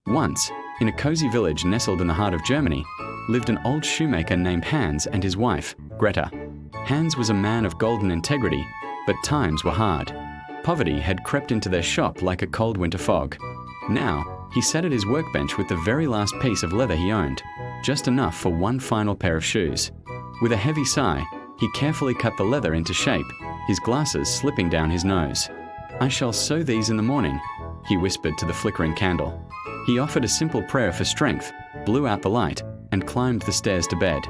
Once, in a cozy village nestled in the heart of Germany, lived an old shoemaker named Hans and his wife, Greta. Hans was a man of golden integrity, but times were hard. Poverty had crept into their shop like a cold winter fog. Now, he sat at his workbench with the very last piece of leather he owned, just enough for one final pair of shoes. With a heavy sigh, he carefully cut the leather into shape, his glasses slipping down his nose. "I shall sew these in the morning," he whispered to the flickering candle. He offered a simple prayer for strength, blew out the light, and climbed the stairs to bed.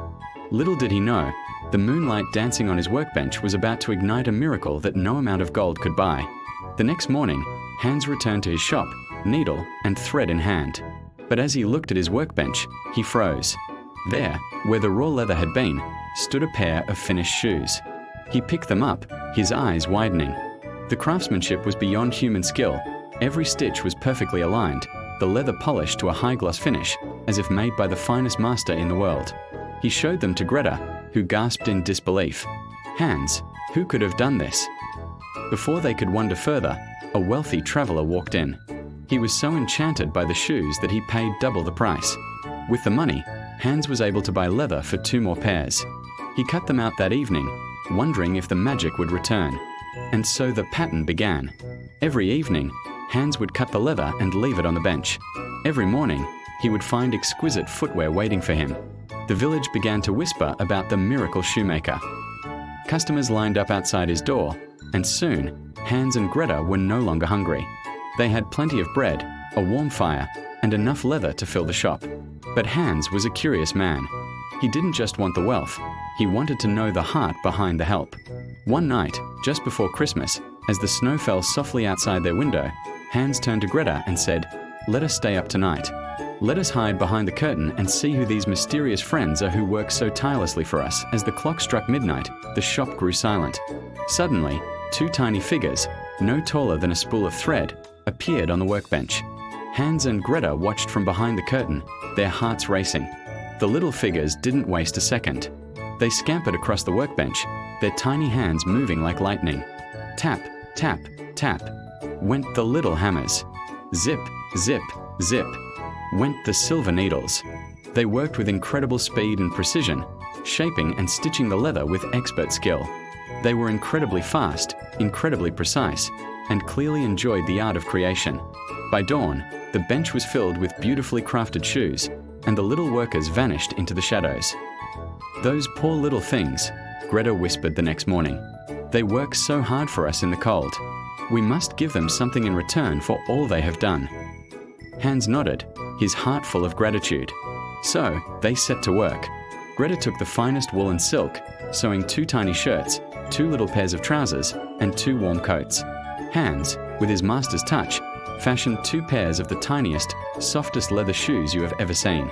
Little did he know, the moonlight dancing on his workbench was about to ignite a miracle that no amount of gold could buy. The next morning, Hans returned to his shop, needle and thread in hand. But as he looked at his workbench, he froze. There, where the raw leather had been, stood a pair of finished shoes. He picked them up, his eyes widening. The craftsmanship was beyond human skill. Every stitch was perfectly aligned, the leather polished to a high-gloss finish, as if made by the finest master in the world. He showed them to Greta, who gasped in disbelief. Hans, who could have done this? Before they could wonder further, a wealthy traveler walked in. He was so enchanted by the shoes that he paid double the price. With the money, Hans was able to buy leather for 2 more pairs. He cut them out that evening, wondering if the magic would return. And so the pattern began. Every evening, Hans would cut the leather and leave it on the bench. Every morning, he would find exquisite footwear waiting for him. The village began to whisper about the miracle shoemaker. Customers lined up outside his door, and soon, Hans and Greta were no longer hungry. They had plenty of bread, a warm fire, and enough leather to fill the shop. But Hans was a curious man. He didn't just want the wealth, he wanted to know the heart behind the help. One night, just before Christmas, as the snow fell softly outside their window, Hans turned to Greta and said, "Let us stay up tonight. Let us hide behind the curtain and see who these mysterious friends are who work so tirelessly for us." As the clock struck midnight, the shop grew silent. Suddenly, 2 tiny figures, no taller than a spool of thread, appeared on the workbench. Hans and Greta watched from behind the curtain, their hearts racing. The little figures didn't waste a second. They scampered across the workbench, their tiny hands moving like lightning. Tap, tap, tap, went the little hammers. Zip, zip, zip, went the silver needles. They worked with incredible speed and precision, shaping and stitching the leather with expert skill. They were incredibly fast, incredibly precise, and clearly enjoyed the art of creation. By dawn, the bench was filled with beautifully crafted shoes, and the little workers vanished into the shadows. "Those poor little things," Greta whispered the next morning. "They work so hard for us in the cold. We must give them something in return for all they have done." Hans nodded, his heart full of gratitude. So, they set to work. Greta took the finest wool and silk, sewing 2 tiny shirts, 2 little pairs of trousers, and 2 warm coats. Hans, with his master's touch, fashioned 2 pairs of the tiniest, softest leather shoes you have ever seen.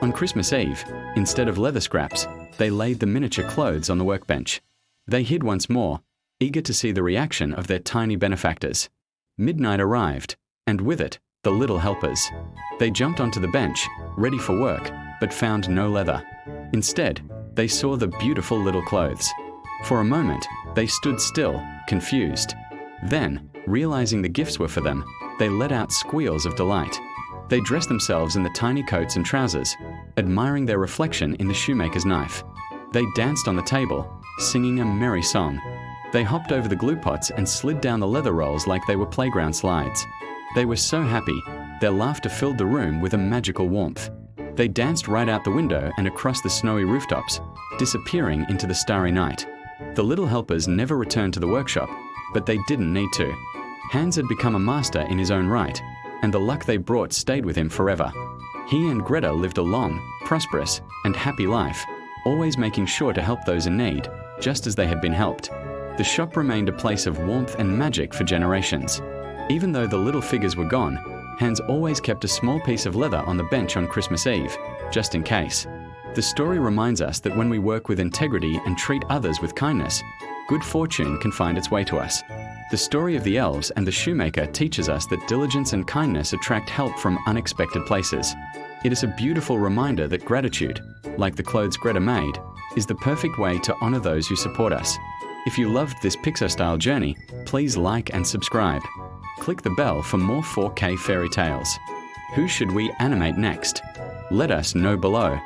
On Christmas Eve, instead of leather scraps, they laid the miniature clothes on the workbench. They hid once more, eager to see the reaction of their tiny benefactors. Midnight arrived, and with it, the little helpers. They jumped onto the bench, ready for work, but found no leather. Instead, they saw the beautiful little clothes. For a moment, they stood still, confused. Then, realizing the gifts were for them, they let out squeals of delight. They dressed themselves in the tiny coats and trousers, admiring their reflection in the shoemaker's knife. They danced on the table, singing a merry song. They hopped over the glue pots and slid down the leather rolls like they were playground slides. They were so happy, their laughter filled the room with a magical warmth. They danced right out the window and across the snowy rooftops, disappearing into the starry night. The little helpers never returned to the workshop, but they didn't need to. Hans had become a master in his own right, and the luck they brought stayed with him forever. He and Greta lived a long, prosperous, and happy life, always making sure to help those in need, just as they had been helped. The shop remained a place of warmth and magic for generations. Even though the little figures were gone, Hans always kept a small piece of leather on the bench on Christmas Eve, just in case. The story reminds us that when we work with integrity and treat others with kindness, good fortune can find its way to us. The story of the elves and the shoemaker teaches us that diligence and kindness attract help from unexpected places. It is a beautiful reminder that gratitude, like the clothes Greta made, is the perfect way to honor those who support us. If you loved this Pixar-style journey, please like and subscribe. Click the bell for more 4K fairy tales. Who should we animate next? Let us know below.